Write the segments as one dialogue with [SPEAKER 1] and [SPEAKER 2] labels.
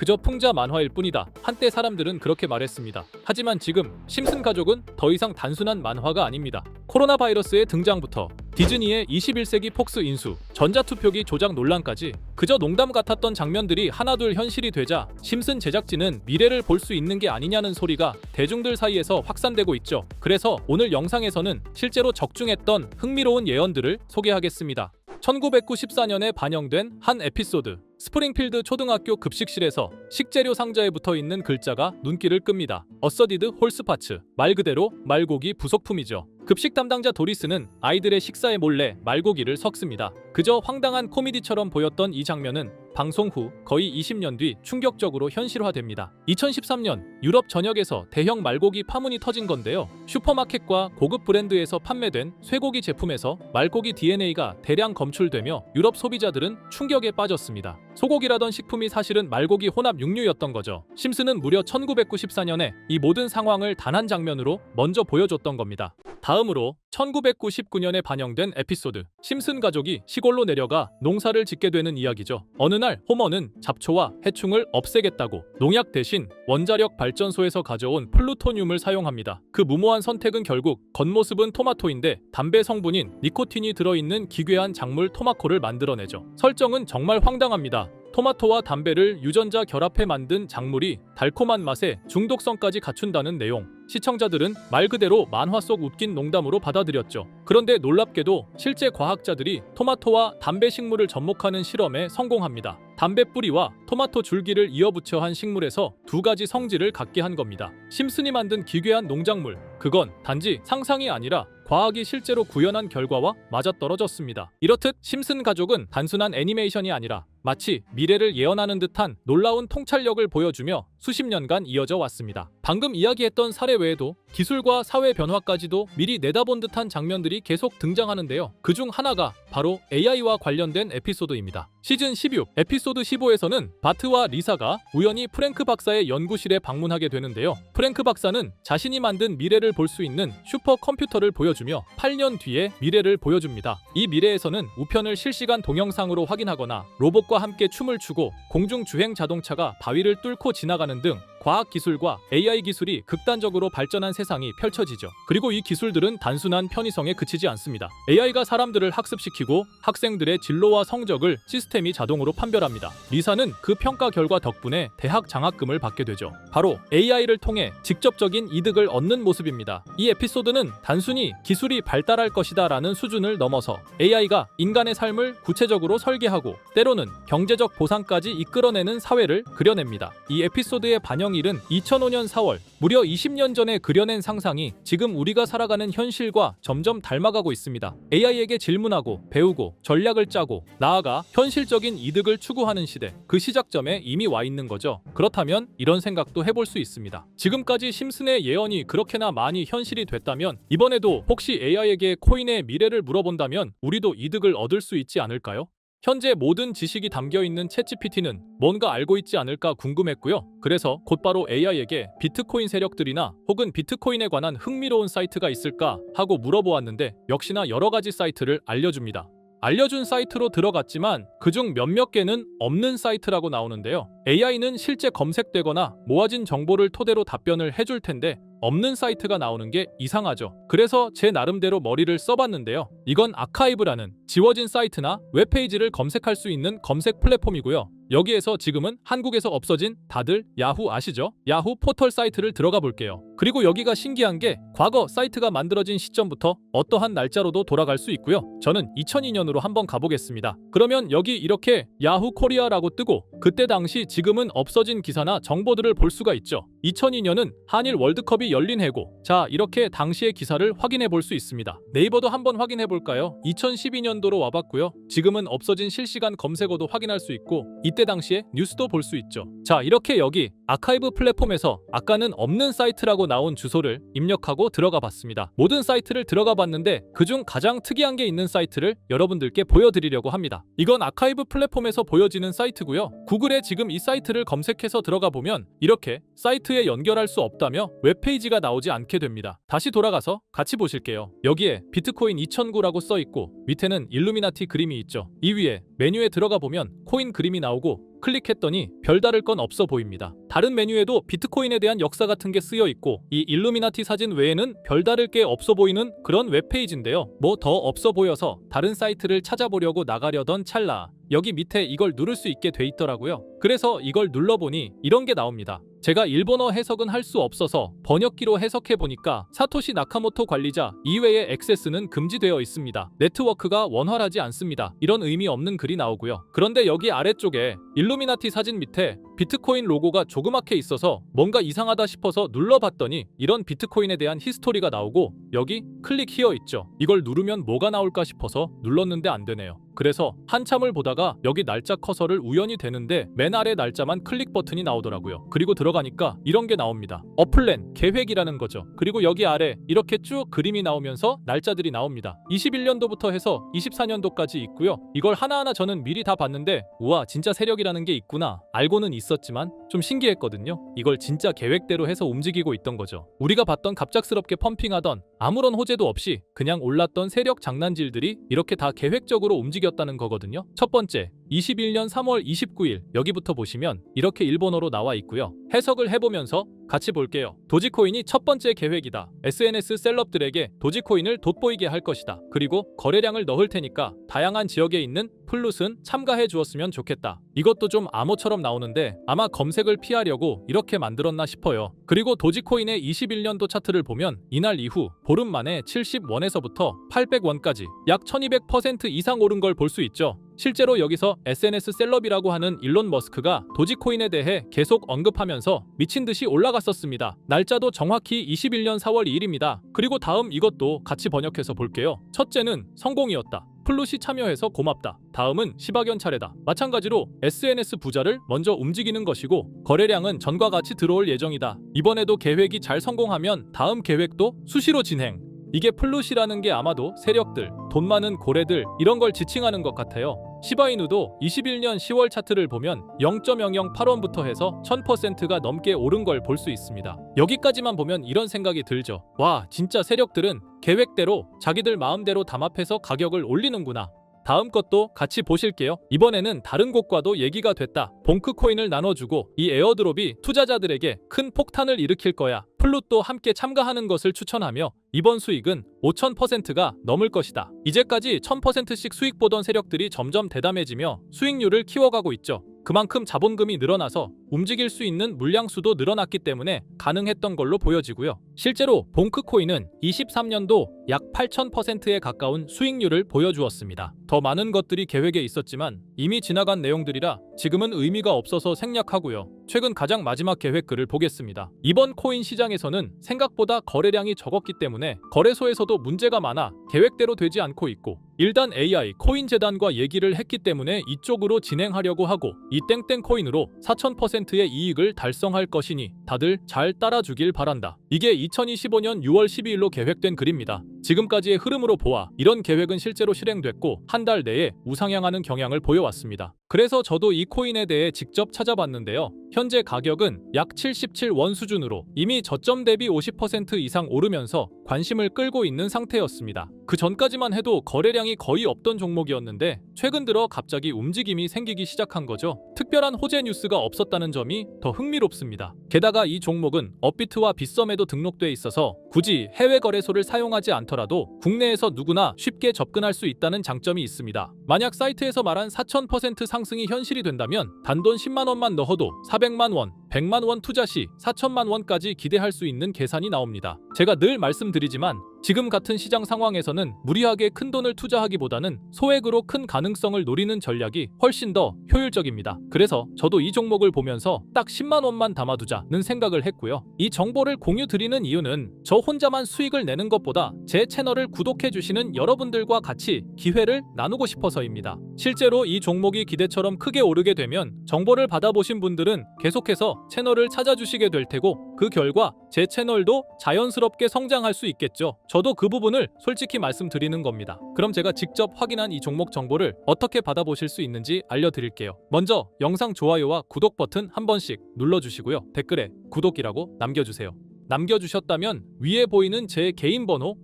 [SPEAKER 1] 그저 풍자 만화일 뿐이다. 한때 사람들은 그렇게 말했습니다. 하지만 지금 심슨 가족은 더 이상 단순한 만화가 아닙니다. 코로나 바이러스의 등장부터 디즈니의 21세기 폭스 인수, 전자투표기 조작 논란까지 그저 농담 같았던 장면들이 하나둘 현실이 되자 심슨 제작진은 미래를 볼 수 있는 게 아니냐는 소리가 대중들 사이에서 확산되고 있죠. 그래서 오늘 영상에서는 실제로 적중했던 흥미로운 예언들을 소개하겠습니다. 1994년에 반영된 한 에피소드. 스프링필드 초등학교 급식실에서 식재료 상자에 붙어있는 글자가 눈길을 끕니다. 어서디드 홀스파츠. 말 그대로 말고기 부속품이죠. 급식 담당자 도리스는 아이들의 식사에 몰래 말고기를 섞습니다. 그저 황당한 코미디처럼 보였던 이 장면은 방송 후 거의 20년 뒤 충격적으로 현실화됩니다. 2013년 유럽 전역에서 대형 말고기 파문이 터진 건데요. 슈퍼마켓과 고급 브랜드에서 판매된 쇠고기 제품에서 말고기 DNA가 대량 검출되며 유럽 소비자들은 충격에 빠졌습니다. 소고기라던 식품이 사실은 말고기 혼합 육류였던 거죠. 심슨은 무려 1994년에 이 모든 상황을 단 한 장면으로 먼저 보여줬던 겁니다. 다음으로 1999년에 반영된 에피소드. 심슨 가족이 시골로 내려가 농사를 짓게 되는 이야기죠. 어느 날 호머는 잡초와 해충을 없애겠다고 농약 대신 원자력 발전소에서 가져온 플루토늄을 사용합니다. 그 무모한 선택은 결국 겉모습은 토마토인데 담배 성분인 니코틴이 들어있는 기괴한 작물 토마코를 만들어내죠. 설정은 정말 황당합니다. 토마토와 담배를 유전자 결합해 만든 작물이 달콤한 맛에 중독성까지 갖춘다는 내용. 시청자들은 말 그대로 만화 속 웃긴 농담으로 받아들였죠. 그런데 놀랍게도 실제 과학자들이 토마토와 담배 식물을 접목하는 실험에 성공합니다. 담배 뿌리와 토마토 줄기를 이어붙여 한 식물에서 두 가지 성질을 갖게 한 겁니다. 심슨이 만든 기괴한 농작물. 그건 단지 상상이 아니라 과학이 실제로 구현한 결과와 맞아떨어졌습니다. 이렇듯 심슨 가족은 단순한 애니메이션이 아니라 마치 미래를 예언하는 듯한 놀라운 통찰력을 보여주며 수십 년간 이어져 왔습니다. 방금 이야기했던 사례 외에도 기술과 사회 변화까지도 미리 내다본 듯한 장면들이 계속 등장하는데요. 그중 하나가 바로 AI와 관련된 에피소드입니다. 시즌 16 에피소드 15에서는 바트와 리사가 우연히 프랭크 박사의 연구실에 방문하게 되는데요. 프랭크 박사는 자신이 만든 미래를 볼 수 있는 슈퍼컴퓨터를 보여주며 8년 뒤의 미래를 보여줍니다. 이 미래에서는 우편을 실시간 동영상으로 확인하거나 로봇과 함께 춤을 추고 공중 주행 자동차가 바위를 뚫고 지나가는 등 과학기술과 AI 기술이 극단적으로 발전한 세상이 펼쳐지죠. 그리고 이 기술들은 단순한 편의성에 그치지 않습니다. AI가 사람들을 학습시키고 학생들의 진로와 성적을 시스템이 자동으로 판별합니다. 리사는 그 평가 결과 덕분에 대학 장학금을 받게 되죠. 바로 AI를 통해 직접적인 이득을 얻는 모습입니다. 이 에피소드는 단순히 기술이 발달할 것이다 라는 수준을 넘어서 AI가 인간의 삶을 구체적으로 설계하고 때로는 경제적 보상까지 이끌어내는 사회를 그려냅니다. 이 에피소드의 반영일은 2005년 4월, 무려 20년 전에 그려낸 상상이 지금 우리가 살아가는 현실과 점점 닮아가고 있습니다. AI에게 질문하고 배우고 전략을 짜고 나아가 현실적인 이득을 추구하는 시대, 그 시작점에 이미 와 있는 거죠. 그렇다면 이런 생각도 해볼 수 있습니다. 지금까지 심슨의 예언이 그렇게나 많이 현실이 됐다면 이번에도 혹시 AI에게 코인의 미래를 물어본다면 우리도 이득을 얻을 수 있지 않을까요? 현재 모든 지식이 담겨있는 챗GPT는 뭔가 알고 있지 않을까 궁금했고요. 그래서 곧바로 AI에게 비트코인 세력들이나 혹은 비트코인에 관한 흥미로운 사이트가 있을까 하고 물어보았는데 역시나 여러가지 사이트를 알려줍니다. 알려준 사이트로 들어갔지만 그중 몇몇 개는 없는 사이트라고 나오는데요. AI는 실제 검색되거나 모아진 정보를 토대로 답변을 해줄 텐데 없는 사이트가 나오는 게 이상하죠. 그래서 제 나름대로 머리를 써봤는데요. 이건 아카이브라는 지워진 사이트나 웹페이지를 검색할 수 있는 검색 플랫폼이고요. 여기에서 지금은 한국에서 없어진 다들 야후 아시죠? 야후 포털 사이트를 들어가 볼게요. 그리고 여기가 신기한 게 과거 사이트가 만들어진 시점부터 어떠한 날짜로도 돌아갈 수 있고요. 저는 2002년으로 한번 가보겠습니다. 그러면 여기 이렇게 야후 코리아라고 뜨고 그때 당시 지금은 없어진 기사나 정보들을 볼 수가 있죠. 2002년은 한일 월드컵이 열린 해고. 자, 이렇게 당시의 기사를 확인해 볼 수 있습니다. 네이버도 한번 확인해 볼까요? 2012년도로 와봤고요. 지금은 없어진 실시간 검색어도 확인할 수 있고 이때 당시에 뉴스도 볼 수 있죠. 자, 이렇게 여기 아카이브 플랫폼에서 아까는 없는 사이트라고 나온 주소를 입력하고 들어가 봤습니다. 모든 사이트를 들어가 봤는데 그중 가장 특이한 게 있는 사이트를 여러분들께 보여드리려고 합니다. 이건 아카이브 플랫폼에서 보여지는 사이트고요. 구글에 지금 이 사이트를 검색해서 들어가 보면 이렇게 사이트에 연결할 수 없다며 웹페이지가 나오지 않게 됩니다. 다시 돌아가서 같이 보실게요. 여기에 비트코인 2009라고 써 있고 밑에는 일루미나티 그림이 있죠. 이 위에 메뉴에 들어가 보면 코인 그림이 나오고 클릭했더니 별다를 건 없어 보입니다. 다른 메뉴에도 비트코인에 대한 역사 같은 게 쓰여 있고 이 일루미나티 사진 외에는 별다를 게 없어 보이는 그런 웹페이지인데요. 뭐 더 없어 보여서 다른 사이트를 찾아보려고 나가려던 찰나 여기 밑에 이걸 누를 수 있게 돼 있더라고요. 그래서 이걸 눌러보니 이런 게 나옵니다. 제가 일본어 해석은 할 수 없어서 번역기로 해석해보니까 사토시 나카모토 관리자 이외의 액세스는 금지되어 있습니다. 네트워크가 원활하지 않습니다. 이런 의미 없는 글이 나오고요. 그런데 여기 아래쪽에 일루미나티 사진 밑에 비트코인 로고가 조그맣게 있어서 뭔가 이상하다 싶어서 눌러봤더니 이런 비트코인에 대한 히스토리가 나오고 여기 클릭 히어 있죠. 이걸 누르면 뭐가 나올까 싶어서 눌렀는데 안 되네요. 그래서 한참을 보다가 여기 날짜 커서를 우연히 대는데 맨 아래 날짜만 클릭 버튼이 나오더라고요. 그리고 들어가니까 이런 게 나옵니다. 어플랜, 계획이라는 거죠. 그리고 여기 아래 이렇게 쭉 그림이 나오면서 날짜들이 나옵니다. 21년도부터 해서 24년도까지 있고요. 이걸 하나하나 저는 미리 다 봤는데 우와 진짜 세력이라는 게 있구나 알고는 있었지만 좀 신기했거든요. 이걸 진짜 계획대로 해서 움직이고 있던 거죠. 우리가 봤던 갑작스럽게 펌핑하던 아무런 호재도 없이 그냥 올랐던 세력 장난질들이 이렇게 다 계획적으로 움직였다는 거거든요. 첫 번째, 21년 3월 29일 여기부터 보시면 이렇게 일본어로 나와 있고요. 해석을 해보면서 같이 볼게요. 도지코인이 첫 번째 계획이다. SNS 셀럽들에게 도지코인을 돋보이게 할 것이다. 그리고 거래량을 넣을 테니까 다양한 지역에 있는 플룻은 참가해 주었으면 좋겠다. 이것도 좀 암호처럼 나오는데 아마 검색을 피하려고 이렇게 만들었나 싶어요. 그리고 도지코인의 21년도 차트를 보면 이날 이후 보름 만에 70원에서부터 800원까지 약 1200% 이상 오른 걸 볼 수 있죠. 실제로 여기서 SNS 셀럽이라고 하는 일론 머스크가 도지코인에 대해 계속 언급하면서 미친 듯이 올라갔었습니다. 날짜도 정확히 21년 4월 2일입니다. 그리고 다음 이것도 같이 번역해서 볼게요. 첫째는 성공이었다. 플룻이 참여해서 고맙다. 다음은 시바견 차례다. 마찬가지로 SNS 부자를 먼저 움직이는 것이고 거래량은 전과 같이 들어올 예정이다. 이번에도 계획이 잘 성공하면 다음 계획도 수시로 진행. 이게 플룻이라는 게 아마도 세력들, 돈 많은 고래들 이런 걸 지칭하는 것 같아요. 시바이누도 21년 10월 차트를 보면 0.008원부터 해서 1000%가 넘게 오른 걸 볼 수 있습니다. 여기까지만 보면 이런 생각이 들죠. 와, 진짜 세력들은 계획대로 자기들 마음대로 담합해서 가격을 올리는구나. 다음 것도 같이 보실게요. 이번에는 다른 곳과도 얘기가 됐다. 봉크코인을 나눠주고 이 에어드롭이 투자자들에게 큰 폭탄을 일으킬 거야. 플룻도 함께 참가하는 것을 추천하며 이번 수익은 5000%가 넘을 것이다. 이제까지 1000%씩 수익 보던 세력들이 점점 대담해지며 수익률을 키워가고 있죠. 그만큼 자본금이 늘어나서 움직일 수 있는 물량수도 늘어났기 때문에 가능했던 걸로 보여지고요. 실제로 봉크코인은 23년도 약 8000%에 가까운 수익률을 보여주었습니다. 더 많은 것들이 계획에 있었지만 이미 지나간 내용들이라 지금은 의미가 없어서 생략하고요. 최근 가장 마지막 계획글을 보겠습니다. 이번 코인 시장에서는 생각보다 거래량이 적었기 때문에 거래소에서도 문제가 많아 계획대로 되지 않고 있고 일단 AI 코인 재단과 얘기를 했기 때문에 이쪽으로 진행하려고 하고 이 땡땡 코인으로 4000%의 이익을 달성할 것이니 다들 잘 따라주길 바란다. 이게 2025년 6월 12일로 계획된 글입니다. 지금까지의 흐름으로 보아 이런 계획은 실제로 실행됐고 한 달 내에 우상향하는 경향을 보여왔습니다. 그래서 저도 이 코인에 대해 직접 찾아봤는데요. 현재 가격은 약 77원 수준으로 이미 저점 대비 50% 이상 오르면서 관심을 끌고 있는 상태였습니다. 그 전까지만 해도 거래량이 거의 없던 종목이었는데 최근 들어 갑자기 움직임이 생기기 시작한 거죠. 특별한 호재 뉴스가 없었다는 점이 더 흥미롭습니다. 게다가 이 종목은 업비트와 빗썸에도 등록돼 있어서 굳이 해외 거래소를 사용하지 않더라도 국내에서 누구나 쉽게 접근할 수 있다는 장점이 있습니다. 만약 사이트에서 말한 4000% 상승이 현실이 된다면 단돈 10만 원만 넣어도 400만 원, 100만 원 투자 시 4천만 원까지 기대할 수 있는 계산이 나옵니다. 제가 늘 말씀드리지만 지금 같은 시장 상황에서는 무리하게 큰 돈을 투자하기보다는 소액으로 큰 가능성을 노리는 전략이 훨씬 더 효율적입니다. 그래서 저도 이 종목을 보면서 딱 10만 원만 담아두자는 생각을 했고요. 이 정보를 공유 드리는 이유는 저 혼자만 수익을 내는 것보다 제 채널을 구독해주시는 여러분들과 같이 기회를 나누고 싶어서입니다. 실제로 이 종목이 기대처럼 크게 오르게 되면 정보를 받아보신 분들은 계속해서 채널을 찾아주시게 될 테고 그 결과 제 채널도 자연스럽게 성장할 수 있겠죠. 저도 그 부분을 솔직히 말씀드리는 겁니다. 그럼 제가 직접 확인한 이 종목 정보를 어떻게 받아보실 수 있는지 알려드릴게요. 먼저 영상 좋아요와 구독 버튼 한 번씩 눌러주시고요. 댓글에 구독이라고 남겨주세요. 남겨주셨다면 위에 보이는 제 개인 번호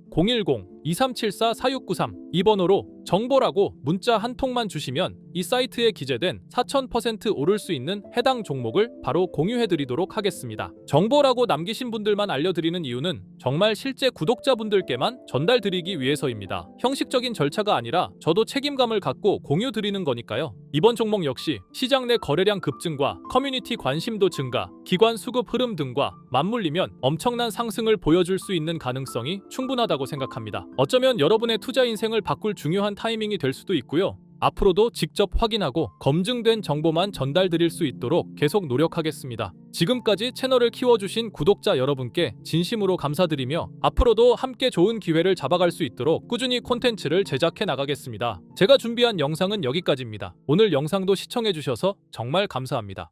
[SPEAKER 1] 2374-4693 이 번호로 정보라고 문자 한 통만 주시면 이 사이트에 기재된 4000% 오를 수 있는 해당 종목을 바로 공유해드리도록 하겠습니다. 정보라고 남기신 분들만 알려드리는 이유는 정말 실제 구독자분들께만 전달드리기 위해서입니다. 형식적인 절차가 아니라 저도 책임감을 갖고 공유드리는 거니까요. 이번 종목 역시 시장 내 거래량 급증과 커뮤니티 관심도 증가, 기관 수급 흐름 등과 맞물리면 엄청난 상승을 보여줄 수 있는 가능성이 충분하다고 생각합니다. 어쩌면 여러분의 투자 인생을 바꿀 중요한 타이밍이 될 수도 있고요. 앞으로도 직접 확인하고 검증된 정보만 전달드릴 수 있도록 계속 노력하겠습니다. 지금까지 채널을 키워주신 구독자 여러분께 진심으로 감사드리며 앞으로도 함께 좋은 기회를 잡아갈 수 있도록 꾸준히 콘텐츠를 제작해 나가겠습니다. 제가 준비한 영상은 여기까지입니다. 오늘 영상도 시청해주셔서 정말 감사합니다.